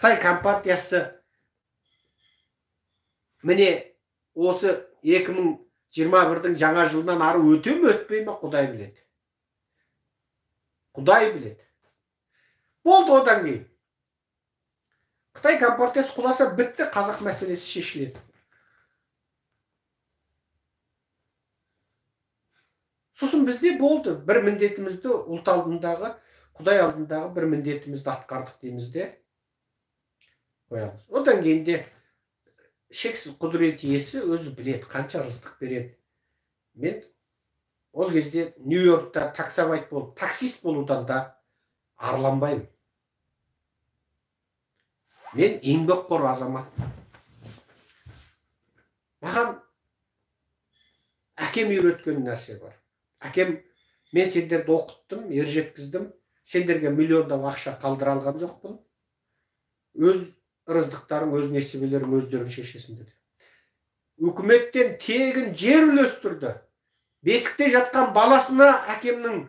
Қытай компартиясы міне осы 2021-дің жаңа жылынан ары өте ме өтпей ме Құдай біледі. Құдай біледі. Болды одан кейін. Қытай компартиясы құласа бітті, қазақ мәселесі шешіледі. Сосын бізде болды. Бір міндетімізді ұлт алдындағы, Құдай алдындағы бір міндетімізді атқардық дейміз де қоямыз. Одан кейін де шексіз құдірет иесі өзі біледі, қанша рыздық береді. Мен ол кезде Нью-Йоркта таксовайт болып, таксист болудан да арланбаймын. Мен еңбекқор азамат. Маған әкем үйреткен нәрсе бар. Әкем, мен сендерді оқыттым, ержеткіздім, сендерге миллиондап ақша қалдыра алған жоқпын. Өз ырыздықтарың, өз несібелерің өздерің шешесін деді. Үкіметтен тегін жер үлестірді. Бесікте жатқан баласына әкемнің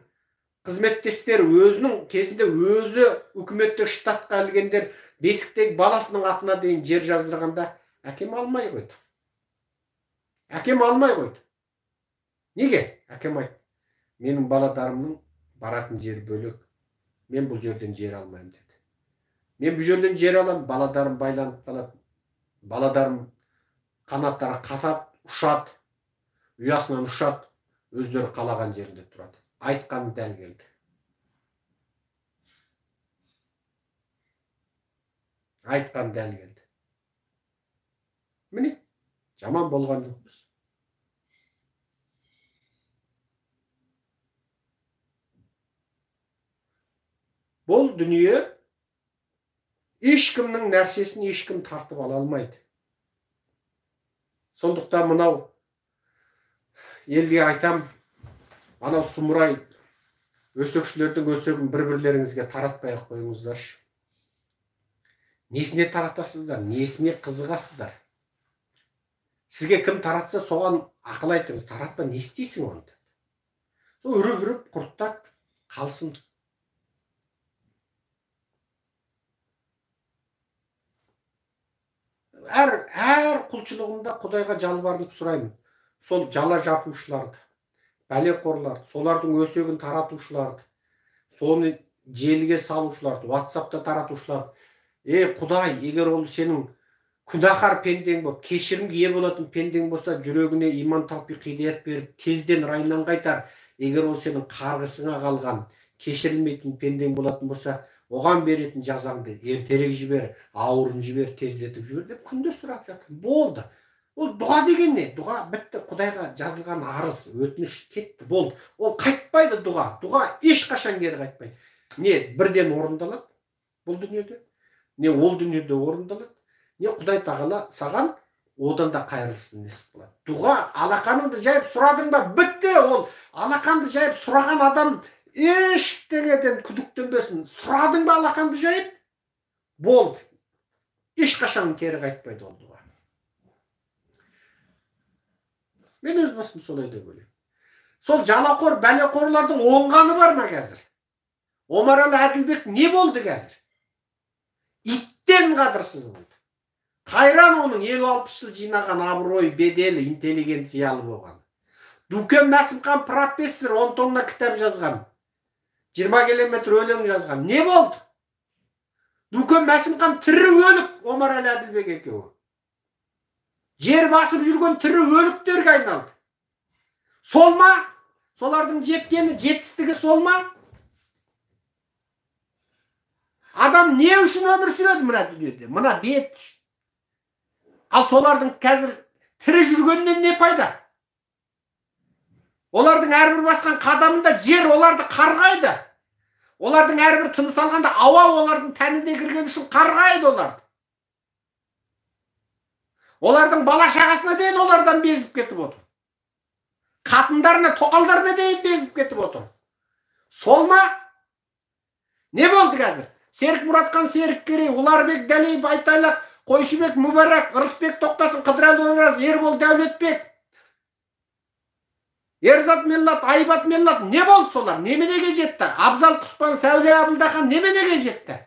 қызметтестері өзінің кезінде өзі үкіметтік штатқа ілгендер бесіктегі баласының атына дейін жер жаздырғанда әкем алмай қойды. Әкем алмай қойды. Неге? Әкем айтты, менің баладарымның баратын жер бөлек. Мен бұл жерден жер алмаймын деді. Мен бұл жерден жер аламын, баладарым байланып қалады. Баладарым қанаттары қатап, ұшады, ұясынан ұшады, өздері қалаған жерінде тұрады. Айтқан дәл келді. Айтқан дәл келді. Міне, жаман болған жоқпыз. Бұл дүние ешкімнің нәрсесін ешкім тартып ала алмайды. Сондықтан мынау елге айтам, анау сұмырай өсекшілердің өсегін бір-бірлеріңізге таратпай ақ қойыңыздаршы. Несіне таратасыздар, несіне қызығасыздар? Сізге кім таратса, соған ақыл айтыңыз, таратпа, не істейсің онда? Сол үріп-үріп құрттап қалсын. Әр құлшылығымда Құдайға жалбарынып сұраймын. Сол жала жапушыларды, бәлеқорларды, солардың өсегін таратушыларды, соны желіге салушыларды, WhatsApp'та таратушыларды. Құдай, егер ол сенің күнәһар пендең болып, кешірімге ие болатын пендең болса, жүрегіне иман тауфиқ хидаят беріп, тезден райынан қайтар. Егер ол сенің қарғысыңа қалған, кешірілмейтін пендең болатын болса, оған беретін жазаңды ертерек жібер, ауырын жібер, тездетіп жібер деп күнде сұрап жатыр. Болды. Ол дұға деген не? Дұға бітті. Құдайға жазылған арыз, өтініш кетті, болды. Ол қайтпайды дұға. Дұға ешқашан кері қайтпайды. Не бірден орындалады бұл дүниеде, не ол дүниеде орындалады, не Құдай тағала саған одан да қайырлысын несіп болады. Дұға, алақаныңды жайып сұрадың ба, бітті. Ол алақанды жайып сұраған адам ештеңеден күдіктенбесін. Сұрадың ба алақанды жайып? Болды. Ешқашан кері қайтпайды ол дұға. Мен өз басым солай деп ойлаймын. Сол жалақор, бәлеқорлардың оңғаны бар ма қазір? Омарәлі Әділбек не болды қазір? Иттен қадірсіз болды. Қайран оның 50-60 жыл жинаған абырой, беделі, интеллигенциялы болған. Дүкен Мәсімхан профессор 10 тонна кітап жазған. 20 километр өлең жазған. Не болды? Дүкен Мәсімхан тірі өлік, Омарәлі Әділбек екеуі. Жер басып жүрген тірі өліктерге айналды. Сол ма? Солардың жеткені, жетістігі сол ма? Адам не үшін өмір сүреді мына дүниеде? Мына бет. Ал солардың қазір тірі жүргеннен не пайда? Олардың әрбір басқан қадамында жер оларды қарғайды. Олардың әрбір тыныс алғанда ауа олардың тәніне кірген үшін қарғайды оларды. Олардың бала шағасына дейін олардан безіп кетіп отыр. Қатындарына, тоқалдарына дейін безіп кетіп отыр. Сол ма? Не болды қазір? Серік Мұратхан Серіккерей, Ұларбек Дәлей, Байтайлақ, Қойшыбек Мүбәрак, Ырысбек Тоқтасын, Қыдырәлі Ойраз, Ербол Дәулетбек, Ерзат Меллат, Айбат Меллат, не болды солар? Неменеге жетті? Абзал Құспан, Сәуле Абылдахан неменеге жетті?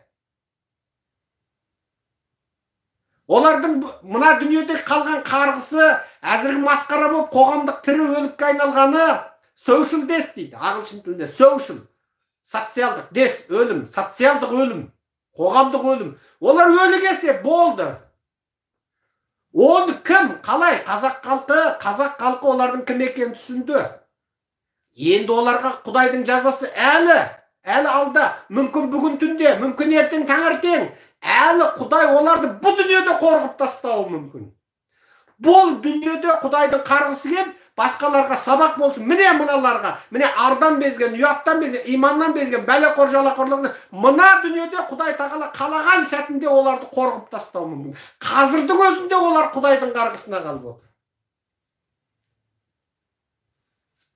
Олардың мына дүниеде қалған қарғысы, әзіргі масқара болып қоғамдық тірі өлікке айналғаны social death дейді ағылшын тілінде. Social, социалдық death, өлім, социалдық өлім, қоғамдық өлім. Олар өлігесе болды. Оны кім, қалай? Қазақ халқы олардың кім екенін түсінді. Енді оларға Құдайдың жазасы әлі алда, мүмкін бүгін түнде, мүмкін ертең таңертең, әлі Құдай оларды бұл дүниеде қорғып тастауы мүмкін. Бұл дүниеде Құдайдың қарғысы келіп, басқаларға сабақ болсын. Міне мыналарға, міне ардан безген, ұяттан безген, иманнан безген, бәлеқор жалақорлығын мына дүниеде Құдай тағала қалаған сәтінде оларды қорғып тастауы мүмкін. Қазірдің өзінде олар Құдайдың қарғысына қалып отыр.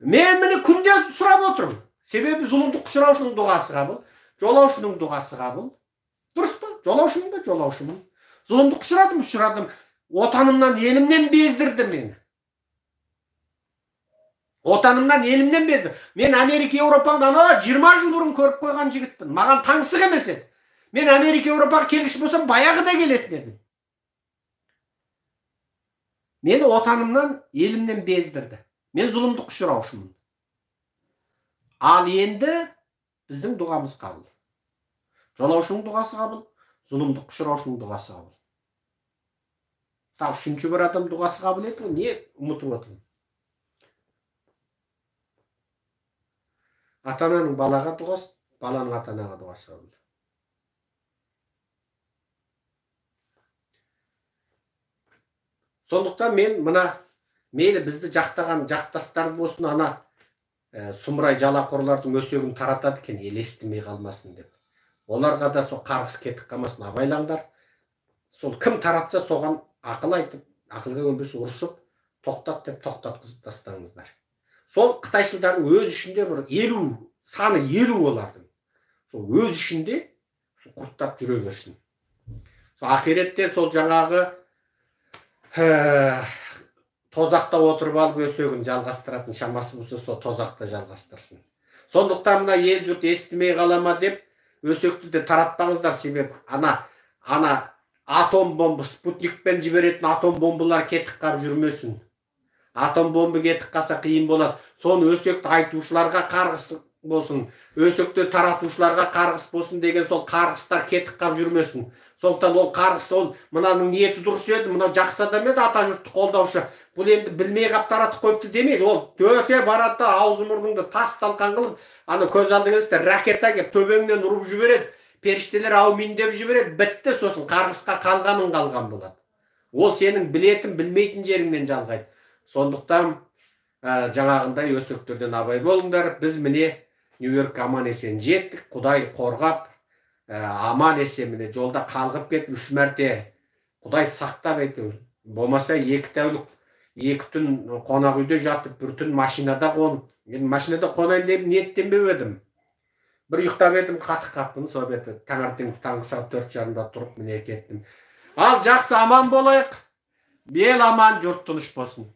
Мен міне күнде сұрап отырмын. Себебі зұлымдық ұшыраушының дұғасы қабыл, жолаушының дұғасы қабыл. Дұрыс па? Жолаушымын ба? Жолаушымын. Зұлымдық ұшырадым. Отанымнан, елімнен бездірді мені. Отанымнан, елімнен безді. Мен Америка, Еуропадан 20 жыл бұрын көріп қойған жігітпін. Маған таңсық емес еді. Мен Америка, Еуропаға келгіш болсам, баяғыда келетін едім. Мені отанымнан, елімнен бездірді. Мен зұлымдық ұшыраушымын. Ал енді біздің дұғамыз қабыл. Жолаушының дұғасы қабыл, зұлымдық ұшыраушының дұғасы қабыл. Тағы үшінші бір адам дұғасы қабыл еді, не ұмытып отырмын. Ата-ананың балаға дұғасы, баланың ата-анаға дұғасы қабыл. Сондықтан мен мына мейлі бізді жақтаған жақтастар болсын, ана сұмырай жалақорлардың өсегін таратады екен, ел естімей қалмасын деп. Оларға да сол қарғыс кетіп қалмасын, абайлаңдар. Сол кім таратса соған ақыл айтып, ақылға көнбесе ұрысып, тоқтат деп тоқтатқызып тастаңыздар. Сол қытайшылдардың өз ішінде бір саны 50 олардың. Сол өз ішінде құрттап жүре берсін. Сол ақиретте сол жаңағы тозақта отырып алып өсегін жалғастыратын шамасы болса, сол тозақта жалғастырсын. Сондықтан мына ел жұрт естімей қалама деп өсекті де таратпаңыздар, себеп ана атом бомба, спутникпен жіберетін атом бомбалар кетіп қалып жүрмесін. Атом бомба кетіп қалса қиын болады. Соны өсекті айтушыларға қарғыс болсын, өсекті таратушыларға қарғыс болсын деген сол қарғыстар кетіп қалып жүрмесін. Сондықтан ол қарғыс, ол мынаның ниеті дұрыс еді, мынау жақсы адам еді, ата жұртты қолдаушы. Бұл енді білмей қап таратып қойыпты демейді. Ол төте барады, аузы мұрныңды тас талқан қылып, ана көз алдыңызда ракета келіп төбеңнен ұрып жібереді. Періштелер аумин деп жібереді, бітті, сосын қарғысқа қалған болады. Ол сенің білетін, білмейтін жеріңнен жалғайды. Сондықтан жаңағындай өсектерден абай болыңдар. Біз міне Нью-Йорк аман есен жеттік, Құдай қорғап, аман есен міне жолда қалғып кетіп 3 мәрте Құдай сақтап әйтеуір. Болмаса 2 тәулік, 2 түн қонақ үйде жатып, 1 түн машинада қонып. Мен машинада қонайын деп ниеттенбеп едім. Бір ұйықтап едім, қатып қаптым, сол беті таңертең таңғы сағат 4:30-да тұрып міне кеттім. Ал жақсы, аман болайық. Бел аман, жұрт тыныш болсын.